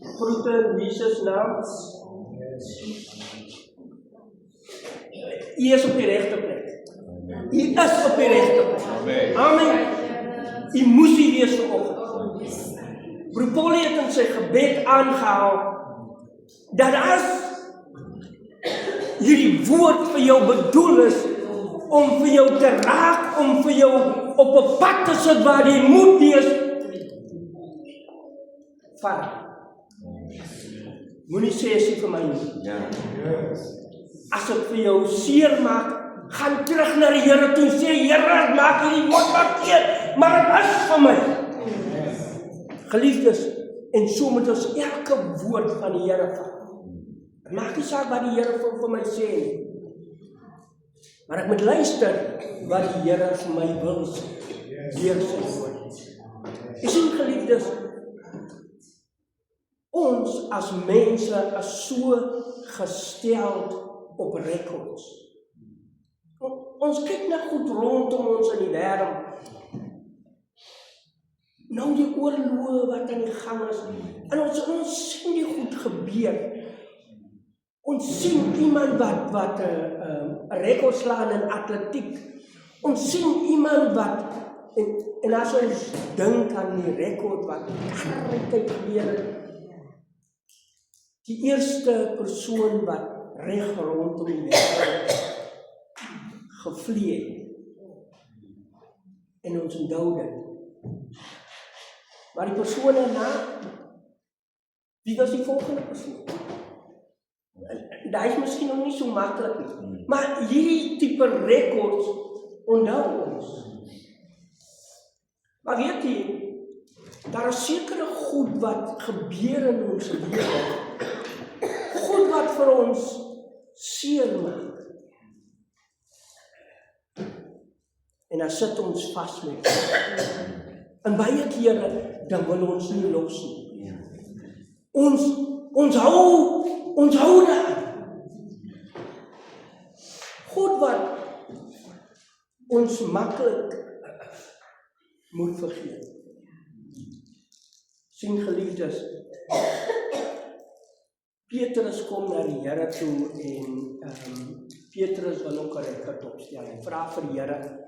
Groete in Jesus naam. U is op die regte plek. U is op die regte plek. Amen. U moes hier wees vanoggend. Broer Paul het in sy gebed aangehaal dat as hierdie woord vir jou bedoel is om vir jou te raak, om vir jou op 'n pad te sit waar jy moet wees, vat. Moenie sê as jy vir my nie. As dit vir jou seer maak, gaan terug na die Here toe en sê, Here, maak hierdie woord wat keer, maar dit is vir my. Geliefdes, en so moet ons elke woord van die Here vat. Maak nie saak wat die Here vir my sê nie. Maar ek moet luister wat die Here vir my wil sê. Deur sy woord. Jy sien, geliefdes, ons as mense is so gesteld op rekords. Ons kyk na goed rondom ons in die wêreld. Nou die oorloë wat aan die gang is. En ons sien die goed gebeur. Ons sien iemand wat 'n rekord slaan in atletiek. Ons sien iemand wat en as ons dink aan die rekord wat altyd gebeur het. Die eerste persoon wat reg rondom die wêreld gevlieg het. En ons onthou dit. Maar die persoon daarna, wie was die volgende persoon? Daai is miskien nog nie so maklik nie. Maar hierdie tipe rekords onthou ons. Maar weet jy, daar is sekere goed wat gebeur in ons lewe. Goed wat vir ons seer maak. En dan sit ons vas met. En baie kere dan wil ons nie los nie. Ons hou daaraan. God wat ons maklik moet vergeet. Sien geliefdes, Petrus kom na die Here toe en Petrus wil ook 'n rekord opstel. Hy vra vir die Here,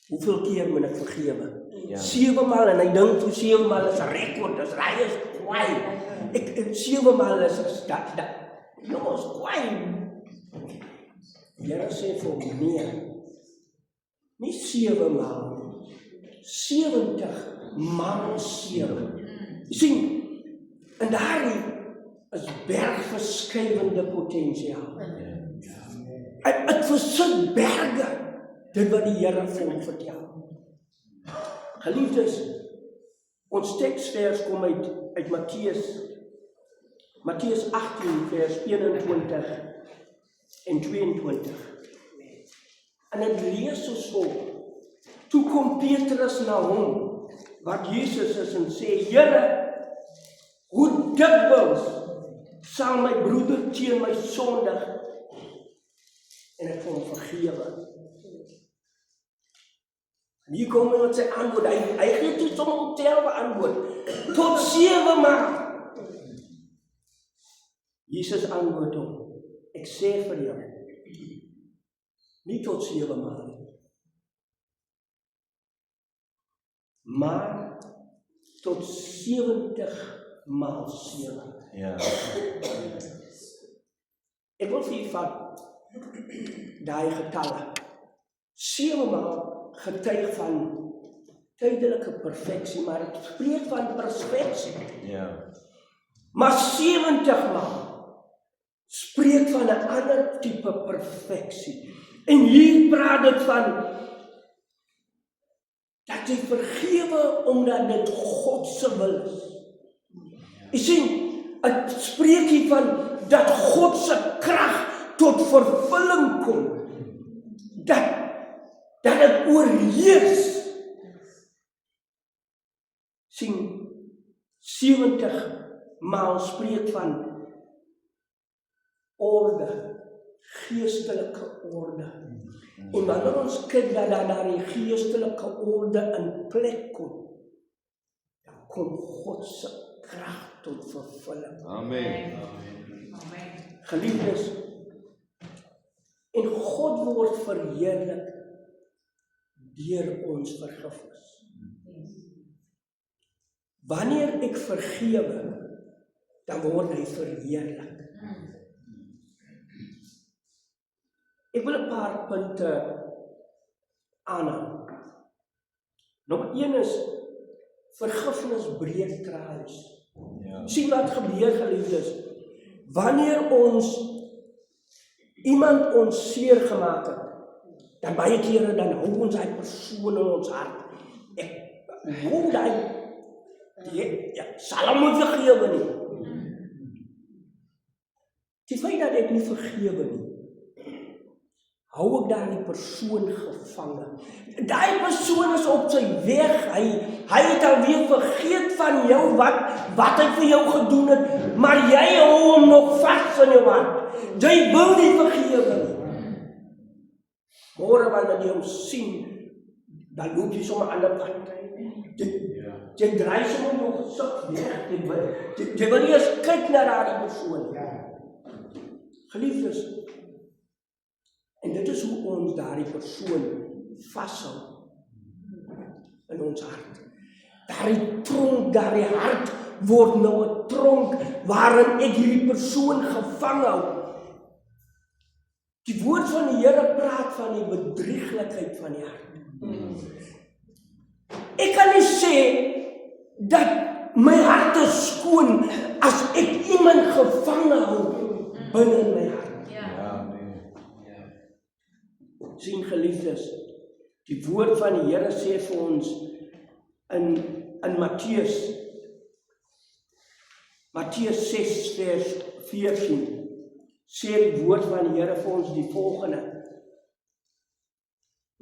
hoeveel keer moet ek vergewe? 7 maal, en hy dink toe 7 maal is 'n rekord, dis raai is kwaai. Ek 7 maal is dat. Jongens, kwaai. Die Here sê vir hom, nee, nie 7 maal nie, 70 maal 7. Jy sien, en daarin is bergverskuivende potensiaal. Het versit berge, dit wat die Here vir hom vertel. Geliefdes, ons teksvers kom uit Matteus 18 vers 21 en 22. En dit lees ons so. Toe kom Petrus na hom, wat Jesus is, en sê, Here, hoe dikwels sal my broeder teen my sondig en ek vir hom vergewe? En hier kom hy met sy antwoord, hy gee toe sommer tel antwoord, tot 7 maal. Jesus antwoord hom, ek sê vir jou, nie tot 7 maal nie, maar tot 70 maal 7. Ja. Ek wil vir u vat daai getalle. 7 maal getuig van tydelike perfeksie, maar dit spreek van perfeksie. Ja. Maar 70 maal spreek van 'n ander tipe perfeksie. En hier praat dit van dat jy vergewe omdat dit God se wil is. Jy sien, dit spreek hier van dat God se krag tot vervulling kom. Dat dit oorheers. Sien, 70 maal spreek van orde, geestelike orde. En wanneer ons kyk dat daar die geestelike orde in plek kom, dan kom God se krag tot vervulling. Amen. Geliefdes, en God word verheerlik deur ons vergifnis. Wanneer ek vergewe, dan word hy verheerlik. Ek wil 'n paar punte aanhaal. Nommer 1 is, vergifnis breek tralies. Sien wat gebeur, geliefdes, wanneer ons iemand ons seer gemaak het, dan baie kere dan hou ons die persoon in ons hart. Ek hou sal hom nie vergewe nie. Die feit dat ek nie vergewe nie, hou ek daar die persoon gevange. Die persoon is op sy weg, hy het alweer vergeet van jou wat hy vir jou gedoen het, maar jy hou hom nog vas in jou hart. Jy wil nie vergewe nie. Môre wanneer jy hom sien, dan loop jy sommer aan die kant. Jy draai sommer jou gesig weg. Jy wil nie eens kyk na daardie persoon. Geliefdes, en dit is hoe ons daardie persoon vashou in ons hart. Daardie tronk, daardie hart word nou 'n tronk waarin ek hierdie persoon gevang hou. Die woord van die Here praat van die bedrieglikheid van die hart. Ek kan nie sê dat my hart is skoon as ek iemand gevange hou binne in my hart. Sien, geliefdes, die woord van die Here sê vir ons in Matteus 6 vers 14, sê die woord van die Here vir ons die volgende.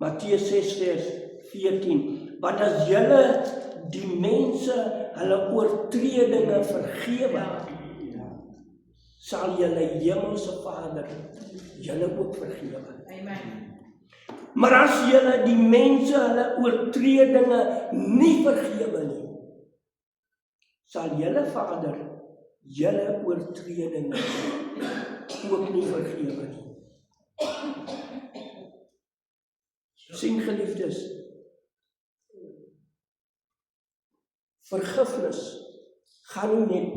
Matteus 6 vers 14, want as julle die mense hulle oortredinge vergewe, sal julle hemelse Vader julle ook vergewe. Amen. Maar as julle die mense hulle oortredinge nie vergewe nie, sal julle Vader julle oortredinge ook nie vergewe nie. Sien, geliefdes, vergifnis gaan nie net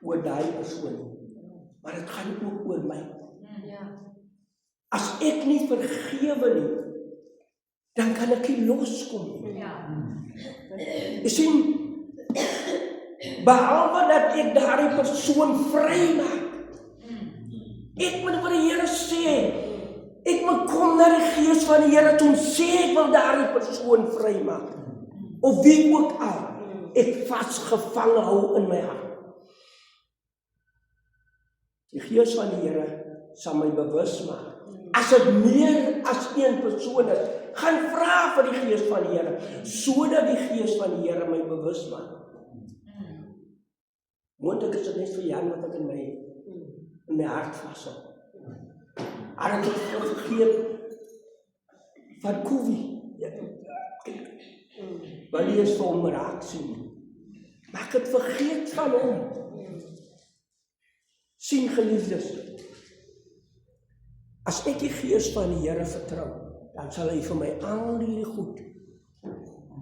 oor daai persoon, maar dit gaan ook oor my. As ek nie vergewe nie, dan kan ek nie loskom nie. Jy sien, behalwe dat ek daardie persoon vrymaak, ek moet vir die Here sê, ek moet kom na die Gees van die Here toe en sê ek wil daardie persoon vrymaak, of wie ook al ek vasgevang hou in my hart. Die Gees van die Here sal my bewus maak. As dit meer as een persoon is, gaan vra vir die Gees van die Here, sodat die Gees van die Here my bewus maak. Moontlik is dit net vir Jan wat ek in my hart vashou. Het ek vergeet van Kowie. Want die is vir hom raak sien. Maar ek het vergeet van hom. Sien, geliefdes, as ek die Gees van die Here vertrou, dan sal hy vir my al die goed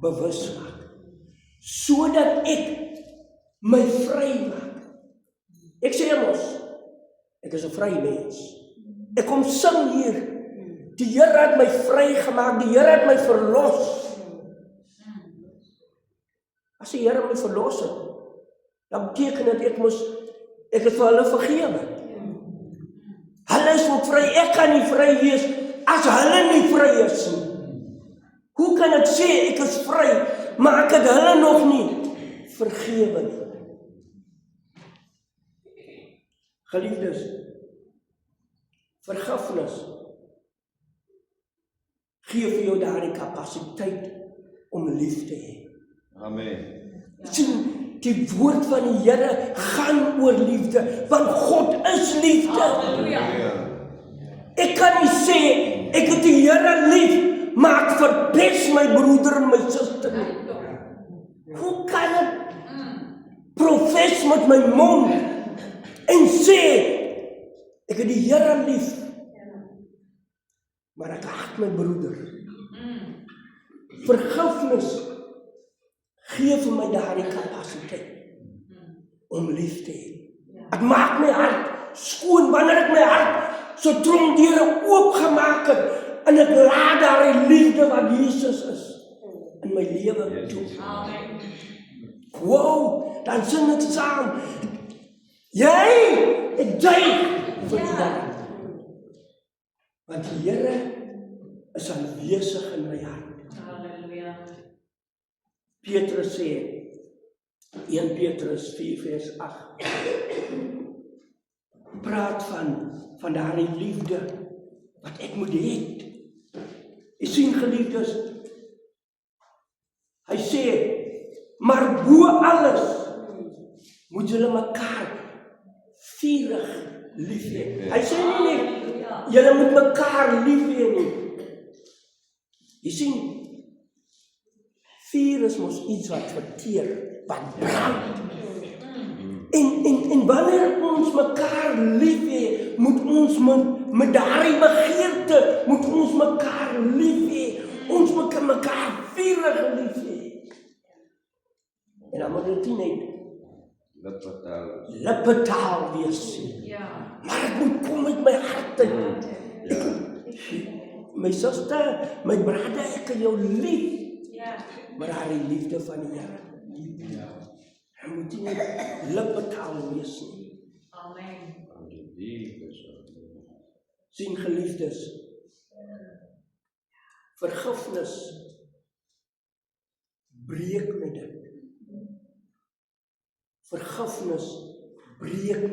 bewus maak, sodat ek my vry maak. Ek sê mos, ek is 'n vry mens. Ek kom sing hier, die Here het my vry gemaak, die Here het my verlos. As die Here my verlos het, dan beteken dit ek het vir hulle vergewe. Hulle is ook vry, ek kan nie vry wees as hulle nie vry is nie. Hoe kan ek sê ek is vry, maar ek het hulle nog nie vergewe nie? Geliefdes, vergifnis gee vir jou daardie kapasiteit om lief te hê. Amen. Sien, die woord van die Here gaan oor liefde, want God is liefde. Halleluja. Ek kan nie sê ek het die Here lief, maar ek verpes my broeder en my suster nie. Hoe kan ek profes met my mond en sê, ek het die Here lief, maar ek haat my broeder. Vergifnis gee vir my daardie kapasiteit om lief te hê. Ek maak my hart skoon wanneer ek my hart so tromdeure oopgemaak het en ek laat daardie liefde wat Jesus is in my lewe toe. Wow, dan sing ek saam. Jy, ek juig vir die Here. Want die Here is aanwesig in my hart. Halleluja. Petrus sê, 1 Petrus 4 vers 8, praat van daardie liefde wat ek moet hê. Jy sien geliefdes, hy sê, maar bo alles moet julle mekaar vurig lief hê. Hy sê nie net, julle moet mekaar lief hê nie. Jy sien, vuur is mos iets wat verteer, wat brand. En wanneer ons mekaar lief hê, moet ons met daardie begeerte, moet ons mekaar lief hê. Ons moet mekaar vurig lief hê. En dan moet dit nie net lippetaal wees. Ja. Maar ek moet kom met my hart uit. My suster, my broeder, ek kan jou lief. Ja. Maar daardie liefde van die Here. Hy moet nie net lippetaal wees nie. Amen. Sien geliefdes, vergifnis breek met dit. Vergifnis breek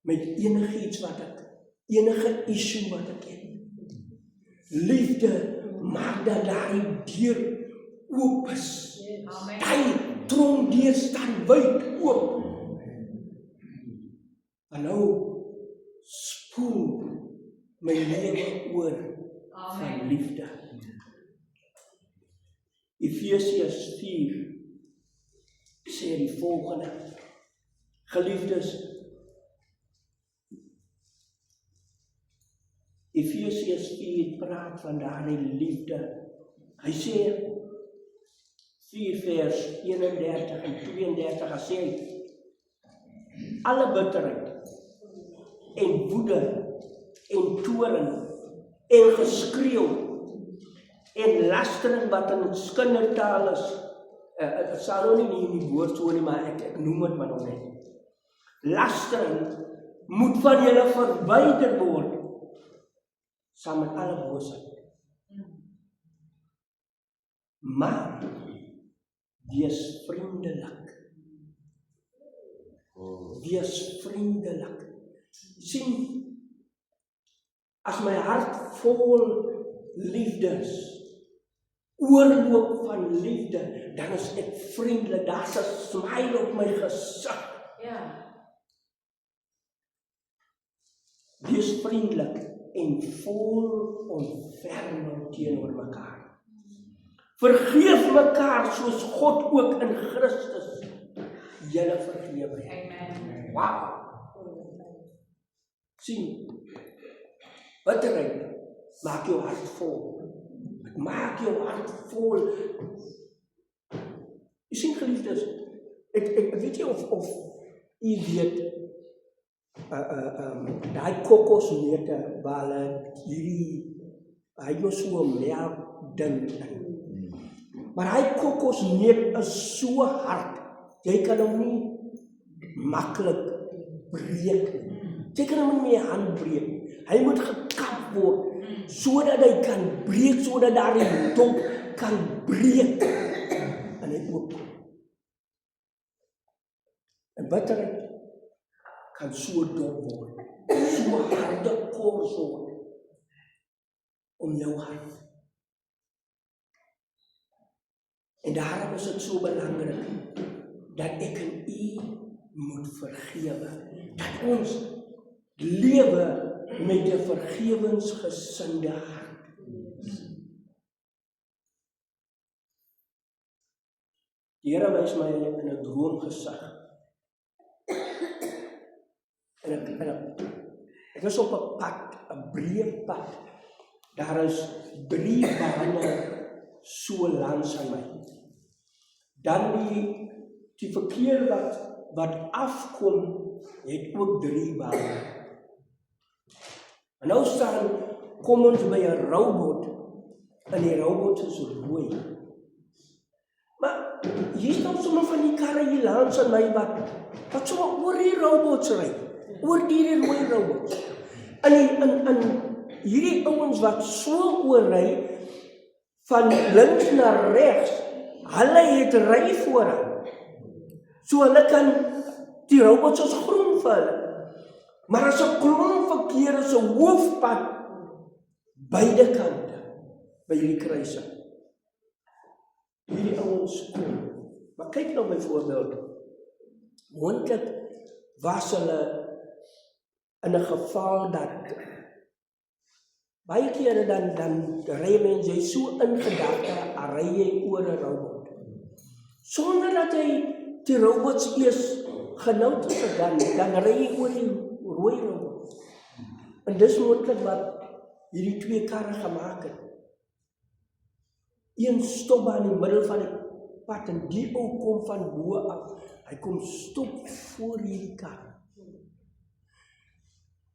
met enigiets wat ek, enige issue wat ek het. Liefde maak dat daardie deur oop is. Amen. Die tromdeur staan wyd oop. En nou spoel my lewe oor van liefde. Efesiërs 4 sê die volgende. Geliefdes, Efesiërs 4 praat van daardie liefde. Hy sê 4 vers 31 en 32, hy sê alle bitterheid en woede en toorn en geskreeu en lastering wat in kindertaal is. Het sal nou nie in die woord so nie, maar ek noem het maar nog net. Lastering moet van julle verwyder word, saam met alle boosheid. Maar wees vriendelik. Wees vriendelik. Sien, as my hart vol liefdes, oorloop van liefde, dan is ek vriendelik, daar's 'n smile op my gesig. Ja. Wees vriendelik en vol ontferming teenoor mekaar. Vergeef mekaar soos God ook in Christus julle vergewe het. Amen. Wow. Sien, bitterheid maak jou hart vol. Maak jou hart vol. Jy sien geliefdes, ek weet nie of jy weet, daai kokosneute waar hy was so 'n melk ding. Maar hy kokosneut is so hard, jy kan hom nie maklik breek. Jy kan hom nie met jou hand breek. Hy moet gekap word, sodat hy kan breek, sodat daardie dop kan breek. En hy oopkom. En bitterheid kan so dop word, so harde kors word, om jou hart. En daarom is dit so belangrik, dat ek en u moet vergewe, dat ons lewe met 'n vergewensgesinde hart. Die Here wys my in 'n droom gesig, ek is op 'n pad, 'n breë pad. Daar is 3 bane so langs aan my. Dan die verkeer wat afkom, het ook 3 bane. En nou kom ons by 'n robot, en die robot is rooi. Maar hier is nou sommer van die karre hier langs aan my wat sommer oor die robots ry, oor die rooi robots. En hierdie ouens wat so oorry, van links na regs, hulle het ry vooraan. So hulle kan, die robots is groen vir hulle. Maar as 'n klomp verkeer is 'n hoofpad, beide kante, by hierdie kruising. Hierdie ouens kom. Maar kyk nou byvoorbeeld, moontlik was hulle in 'n geval dat baie kere dan ry mense jy so in gedagte, ry jy oor 'n robot. Sonder dat hy die robots eers genoteer het, dan ry jy oor die rooi robot. En dis moontlik wat hierdie 2 karre gemaak het. Een stop aan die middel van die pad en die ou kom van bo af. Hy kom stop voor hierdie kar.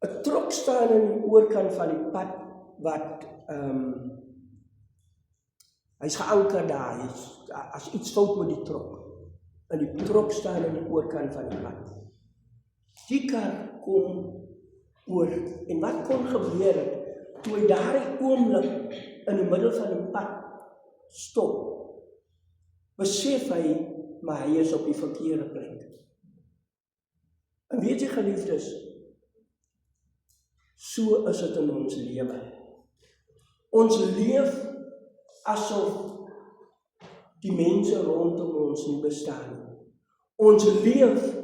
'n Trok staan aan die oorkant van die pad wat hy's geanker daar. As iets fout met die trok. En die trok staan aan die oorkant van die pad. Die kar kom oor. En wat kon gebeur het? Toe hy daardie oomblik in die middel van die pad stop, besef hy, maar hy is op die verkeerde plek. En weet jy geliefdes, so is dit in ons lewe. Ons leef asof die mense rondom ons nie bestaan nie. Ons leef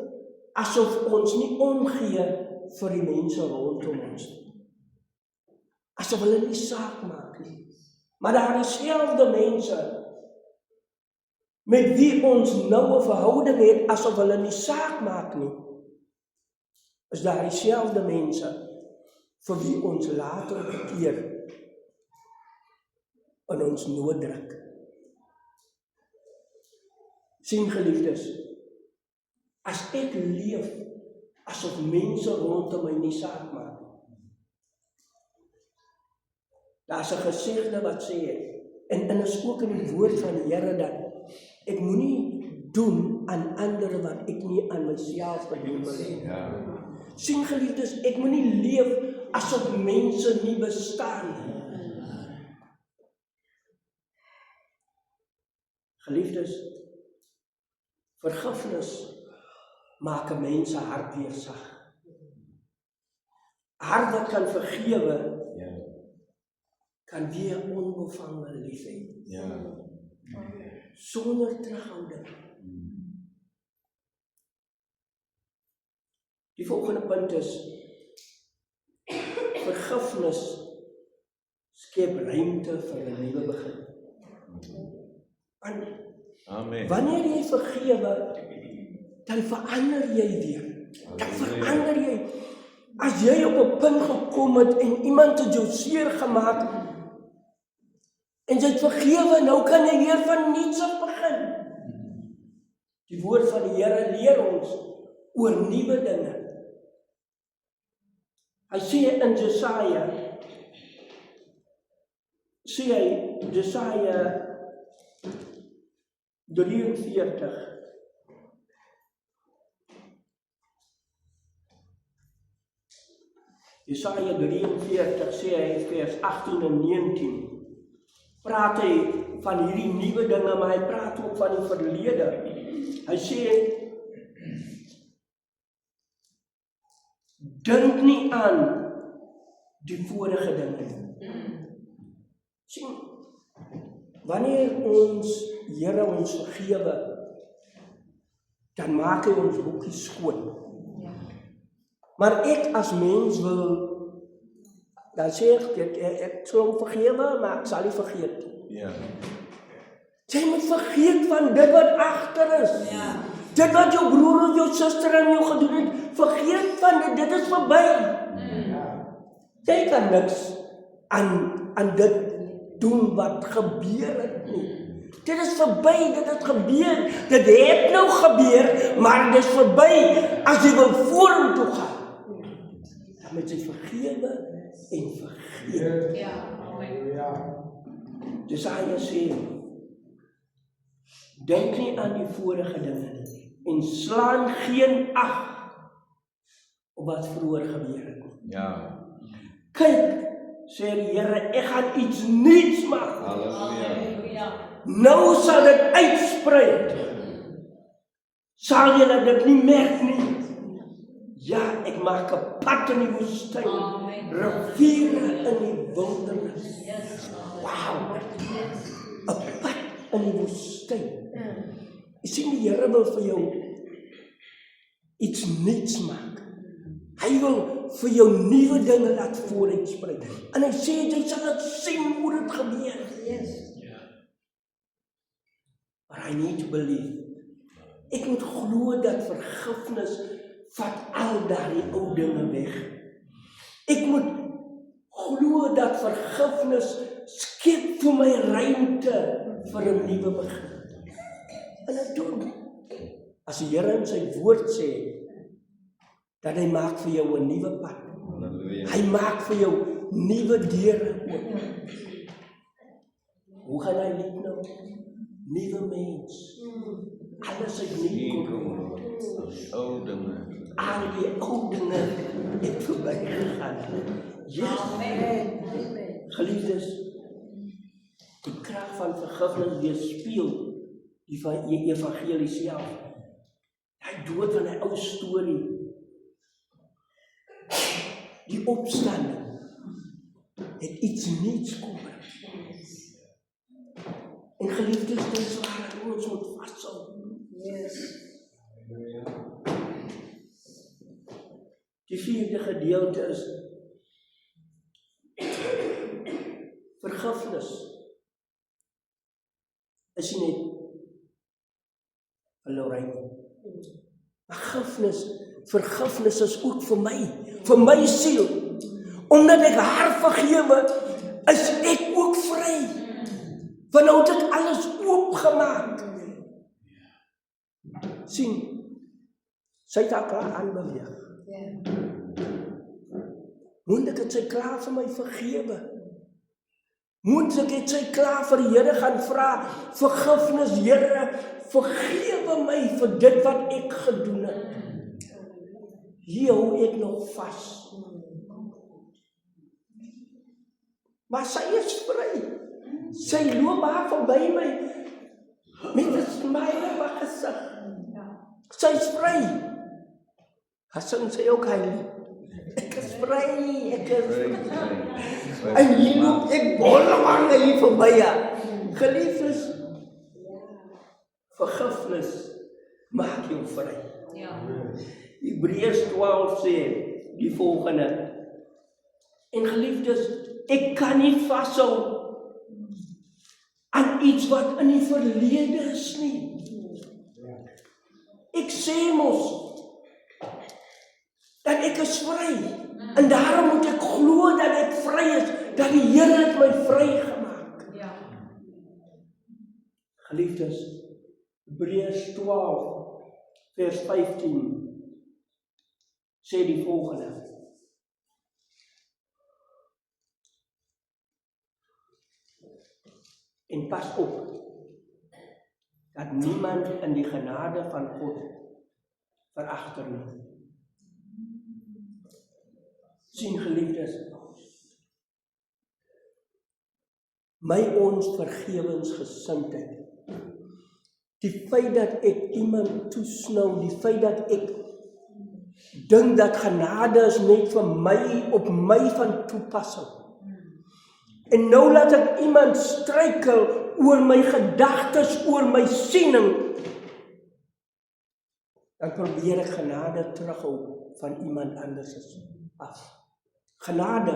asof ons nie omgee vir die mense rondom ons nie. Asof hulle nie saak maak nie. Maar daar is dieselfde mense met wie ons nou 'n verhouding het asof hulle nie saak maak nie. Is daar dieselfde mense vir wie ons later bekeer in ons nood druk. Sien geliefdes, as ek leef asof mense rondom my nie saak maak. Daar's 'n gesegde wat sê, en is ook in die woord van die Here dat ek moenie doen aan ander wat ek nie aan myself gedoen wil hê. Sien geliefdes, ek moenie leef asof mense nie bestaan nie. Geliefdes, vergifnis maak 'n mens se hart weer sag. Hart wat kan vergewe, kan weer onbevange lief hê. Sonder terughouding. Die volgende punt is, vergifnis skep ruimte vir 'n nuwe begin. Amen. Wanneer jy vergewe, dan verander jy weer. Dan verander jy. As jy op 'n punt gekom het en iemand het jou seer gemaak, en jy het vergewe, nou kan jy weer van niets af begin. Die woord van die Here leer ons oor nuwe dinge. Hy sê in Jesaja 43. Jesaja 43 sê hy vers 18 en 19. Praat hy van hierdie nuwe dinge, maar hy praat ook van die verlede. Hy sê, dink nie aan die vorige dinge. Sien, wanneer ons Here ons vergewe, dan maak hy ons boekie skoon. Maar ek as mens wil, dan sê ek sal hom vergewe, maar ek sal nie vergeet. Jy moet vergeet van dit wat agter is. Dit wat jou broer of jou suster aan jou gedoen het, vergeet van dit. en dit is verby. Jy kan niks aan dit doen wat gebeur het nie. Dit is verby, dit het gebeur. Dit het nou gebeur, maar dit is verby. As jy wil vorentoe gaan, dan moet jy vergewe en vergeet. Ja. Amen. Jesaja sê, denk nie aan die vorige dinge nie, en slaan geen ag op wat vroeër gebeur het nie. Ja. Kyk, sê die Here, ek gaan iets nuuts maak. Halleluja. Halleluja. Nou sal dit uitsprei. Sal jy dit nie merk nie? Ja, ek maak 'n pad in die woestyn, Amen. riviere in die wildernis. Yes. Wow, 'n pad in die woestyn. Jy sien, die Here wil vir jou iets nuuts maak. Hy wil vir jou nuwe dinge laat vooruitsprei. En hy sê, jy sal dit sien hoe dit gebeur. But I need to believe. Ek moet glo dat vergifnis vat al daardie ou dinge weg. Ek moet glo dat vergifnis skep vir my ruimte vir 'n nuwe begin. En dit doen. As die Here in sy woord sê, dat hy maak vir jou 'n nuwe pad. Halleluja. Hy maak vir jou nuwe deure oop. Hoe gaan hy lief nou? Nuwe mens. Alles is nie kom. Ou dinge. Al die ou dinge het verby gegaan. Yes. Amen. Geliefdes, die krag van vergifnis weerspieël die van die evangelie self. Hy dood van 'n ou storie. Die opstanding het iets nuuts kom bring. En geliefdes, dit is waar ons moet vashou. Die vierde gedeelte is vergifnis. Is nie net verloring. Vergifnis is ook vir my siel. Omdat ek haar vergewe, is ek ook vry. Want nou het ek alles oopgemaak. Sien, sy het haar klaar aanbeweeg. Moontlik het sy klaar vir my vergewe. Moontlik het sy klaar vir die Here gaan vra, vergifnis, Here, vergewe my vir dit wat ek gedoen het. Hier hou ek nog vas. Maar sy is vry. Sy loop haar verby my met 'n smile op haar gesig. Sy is vry. Haar sing sy ook heilig. Ek is vry, ek is vry. En hier loop ek bollewange hier verby haar. Geliefdes, vergifnis maak jou vry. Ja. Hebreërs 12 sê die volgende. En geliefdes, ek kan nie vashou aan iets wat in die verlede is nie. Ek sê mos dat ek is vry. En daarom moet ek glo dat ek vry is, dat die Here het my vrygemaak. Ja. Geliefdes, Hebreërs 12 vers 15 sê die volgende. En pas op, dat niemand in die genade van God veragter nie. Sien geliefdes, my ons vergewensgesindheid, die feit dat ek iemand toesnou, die feit dat ek dink dat genade is net vir my, op my van toepassing. En nou laat ek iemand struikel oor my gedagtes, oor my siening, dan probeer ek genade terughou van iemand anders af. Genade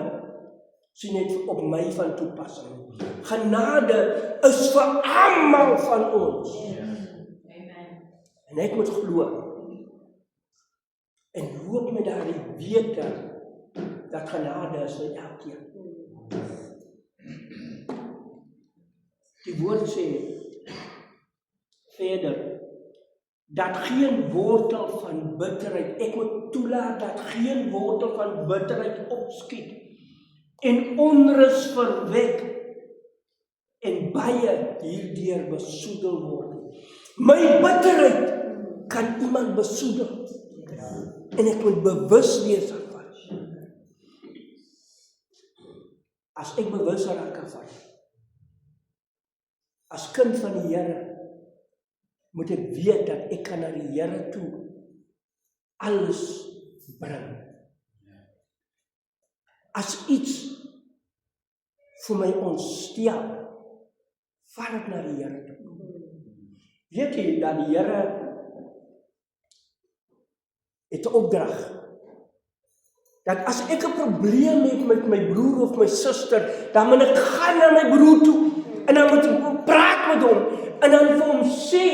sien net op my van toepassing. Genade is vir almal van ons. Amen. En ek moet glo. En loop met daardie wete dat genade is vir elkeen. Die woord sê verder, dat geen wortel van bitterheid, ek moet toelaat dat geen wortel van bitterheid opskiet en onrus verwek en baie hierdeur besoedel word. My bitterheid kan iemand besoedel en ek moet bewus wees daarvan. As ek bewus raak daarvan, as kind van die Here, moet ek weet dat ek kan na die Here toe alles bring. As iets vir my ontstel, vat ek na die Here toe. Weet jy dat die Here het 'n opdrag, dat as ek 'n probleem het met my broer of my suster, dan moet ek gaan na my broer toe, en dan moet ek praat met hom, en dan vir hom sê,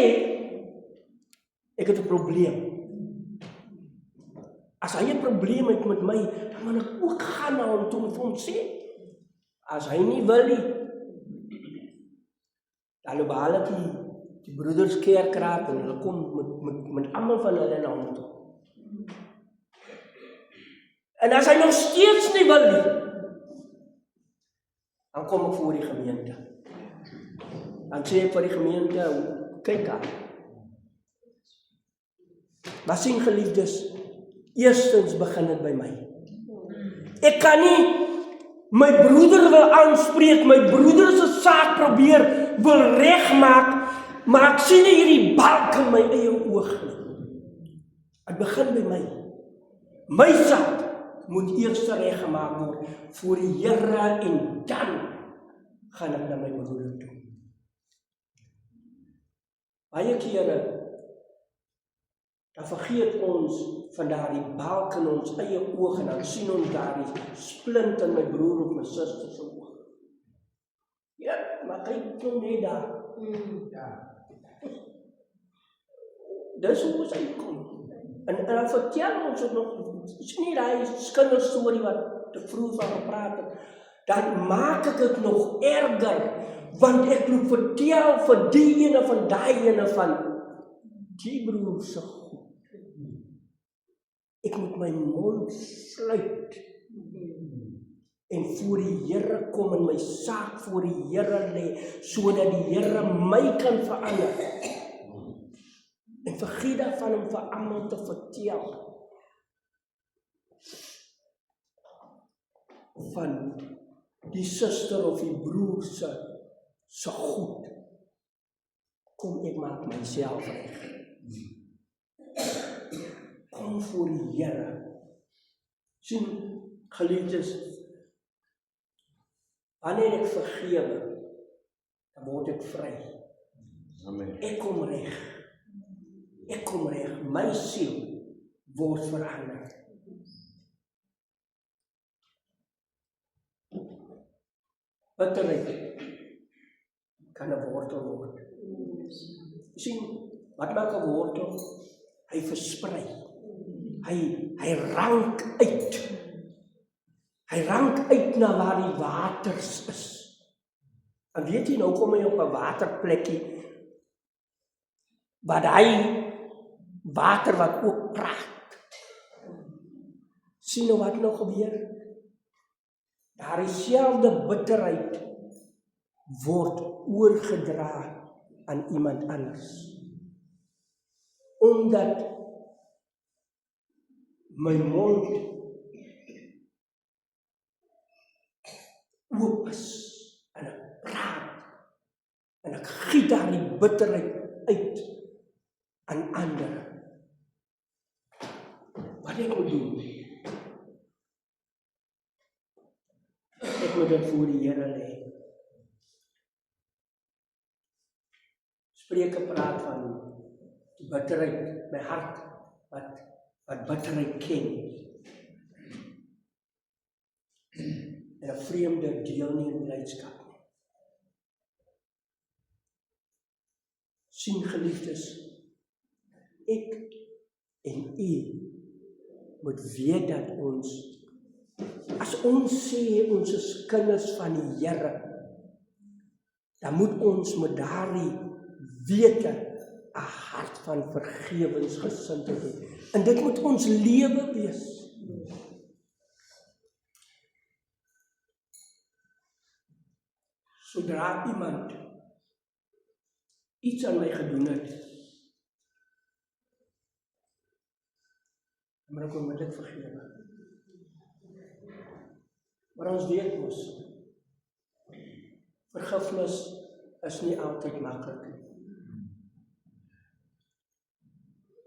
ek het 'n probleem. As hy 'n probleem het met my, dan moet ek ook gaan na hom toe en vir hom sê. As hy nie wil nie, dan behaal ek die broeders kerkraad en hulle kom met almal van hulle na hom toe. En as hy nog steeds nie wil nie, dan kom ek voor die gemeente. Dan sê ek vir die gemeente, kyk aan. Maar sien geliefdes, eerstens begin dit by my. Ek kan nie my broeder wil aanspreek, my broeder se saak probeer wil regmaak, maar ek sien nie hierdie balk in my eie oog nie. Dit begin by my. My saak moet eers reggemaak word voor die Here en dan gaan ek na my broeder toe. Baie kere dan vergeet ons van daardie balk in ons eie oog en dan sien ons daardie splint in my broer of my suster se oog. Ja, maar kyk nou net daar. Ja. Dis hoe ons uitkom. En dan vertel ons ook nog, sien nie daai kinderstorie wat ek vroeër van gepraat het, dan maak ek dit nog erger, want ek moet vertel vir die ene van daai ene van die broer se goed. Ek moet my mond sluit en voor die Here kom en my saak voor die Here lê, sodat die Here my kan verander. En vergeet daarvan om vir almal te vertel van die suster of die broer se goed. Kom, ek maak myself reg. Kom voor die Here. Sien, geliefdes, wanneer ek vergewe, dan word ek vry. Amen. Ek kom reg. Ek kom reg. My siel word verander. Bitterheid kan 'n wortel word. Sien, wat maak 'n wortel? Hy versprei. Hy rank uit. Hy rank uit na waar die waters is. En weet jy, nou kom hy op 'n waterplekkie, waar hy water wat ook praat. Sien nou wat nou gebeur? Daar dieselfde bitterheid word oorgedra aan iemand anders. Omdat my mond oop is en ek praat en ek giet daar die bitterheid uit aan ander. Wat ek moet doen? Ek moet dit voor die Here lê. Spreuke praat van die bitterheid, my hart wat bitterheid ken. En 'n vreemde deel nie in blydskap nie. Sien geliefdes, ek en u moet weet dat ons, as ons sê ons is kinders van die Here, dan moet ons met daardie wete 'n hart van vergewensgesindheid hê. En dit moet ons lewe wees. Sodra iemand iets aan my gedoen het, dan moet ek onmiddellik vergewe. Maar ons weet mos, vergifnis is nie altyd maklik nie.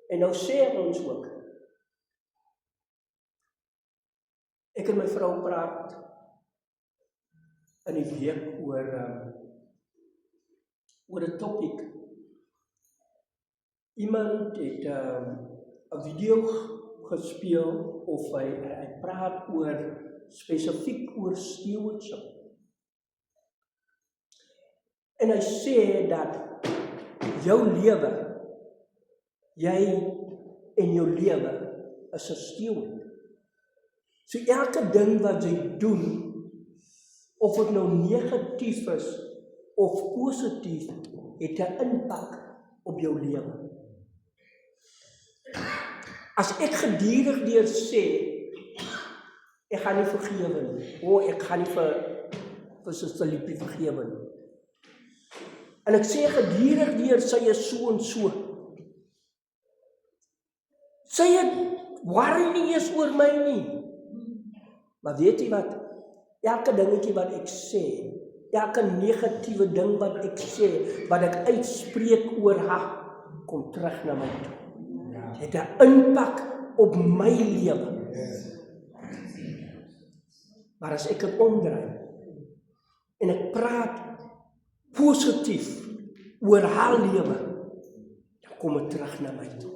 En nou sê ons ook, ek en my vrou praat in die week oor 'n topik. Iemand het 'n video gespeel of hy praat oor spesifiek oor stewardship. En hy sê dat jou lewe, jy en jou lewe is 'n steward. So elke ding wat jy doen, of dit nou negatief is of positief, het 'n impak op jou lewe. As ek gedurig deur sê, ek gaan nie vergewe nie, ek gaan nie vir Suster Liepie vergewe nie. En ek sê gedurig deur, sy is so en so. Sy het worry nie eens oor my nie. Maar weet jy wat? Elke dingetjie wat ek sê, elke negatiewe ding wat ek sê, wat ek uitspreek oor haar, kom terug na my toe. Het 'n impak op my lewe. Maar as ek dit omdraai, en ek praat positief oor haar lewe, dan kom dit terug na my toe.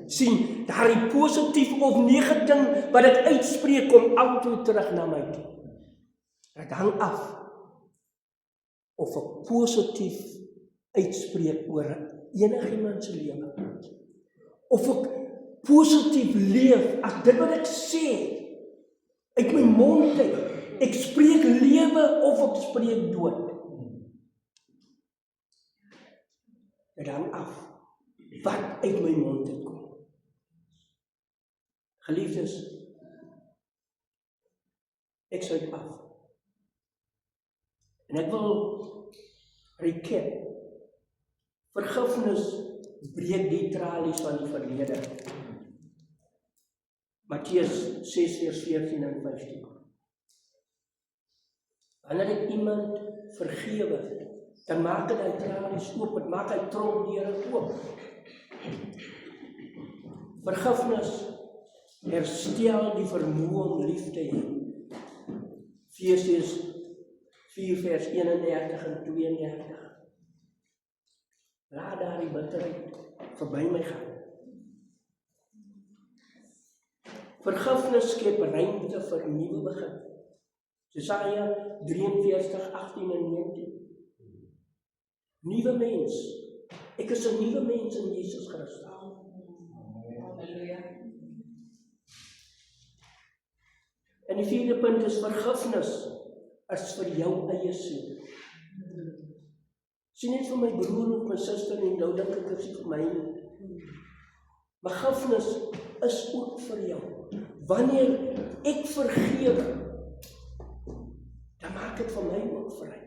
Sien, daardie positief of negatief wat ek uitspreek, kom altyd terug na my toe. Dit hang af of ek positief uitspreek oor enigiemand se lewe. Of ek positief leef, as dit wat ek sê, uit my mond uit, ek spreek lewe of ek spreek dood. Dit hang af wat uit my mond uitkom. Geliefdes, ek sluit af. En ek wil recap. Vergifnis breek die tralies van die verlede. Matteus 6 vers 14 en 15. Wanneer ek iemand vergewe, dan maak dit hy tralies oop, dit maak hy tronkdeure oop. Vergifnis herstel die vermoë om lief te hê. Efesiërs 4 vers 31 en 32. Laat daardie bitterheid verby my gaan. Vergifnis skep ruimte vir 'n nuwe begin. Jesaja 43, 18 en 19. Nuwe mens. Ek is 'n nuwe mens in Jesus Christus. Halleluja. En die vierde punt is vergifnis is vir jou eie siel. Sien net vir my broer of my suster en nou dink ek is vir my nie. Vergifnis is ook vir jou. Wanneer ek vergewe, dan maak dit vir my ook vry.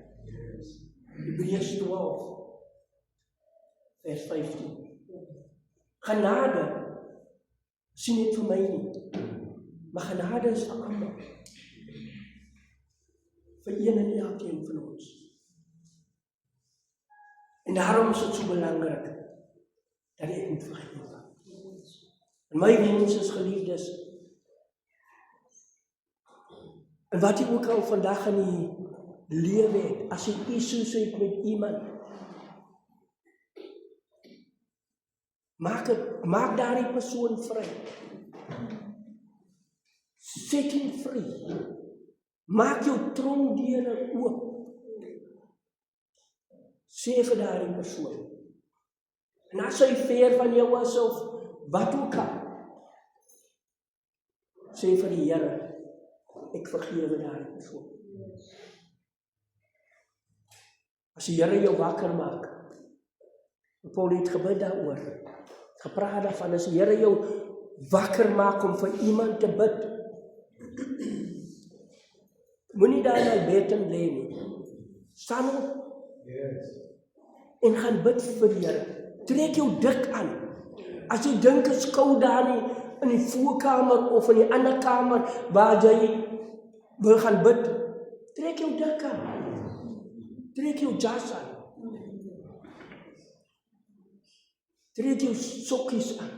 Hebreërs 12 vers 15. Genade sien net vir my nie, maar genade is vir almal. Vir een en elkeen van ons. En daarom is dit so belangrik dat ek moet vergewe. En my wens is, geliefdes, en wat jy ook al vandag in die lewe het, as jy issues het met iemand, maak daardie persoon vry. Set hom vry. Maak jou tronkdeure oop. Sê vir daardie persoon. En as hy ver van jou is of wat ook al, Sê vir die Here, ek vergewe daardie persoon. As die Here jou wakker maak, Paul het gebid daaroor, gepraat daarvan, as die Here jou wakker maak om vir iemand te bid, moenie daar in die bed en lê nie. Staan op en gaan bid vir die Here. Trek jou dik aan. As jy dink is koud daar in die voorkamer of in die ander kamer waar jy wil gaan bid, trek jou dik aan. Trek jou jas aan. Trek jou sokkies aan.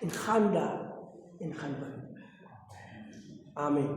En gaan daar en gaan bid. Amen.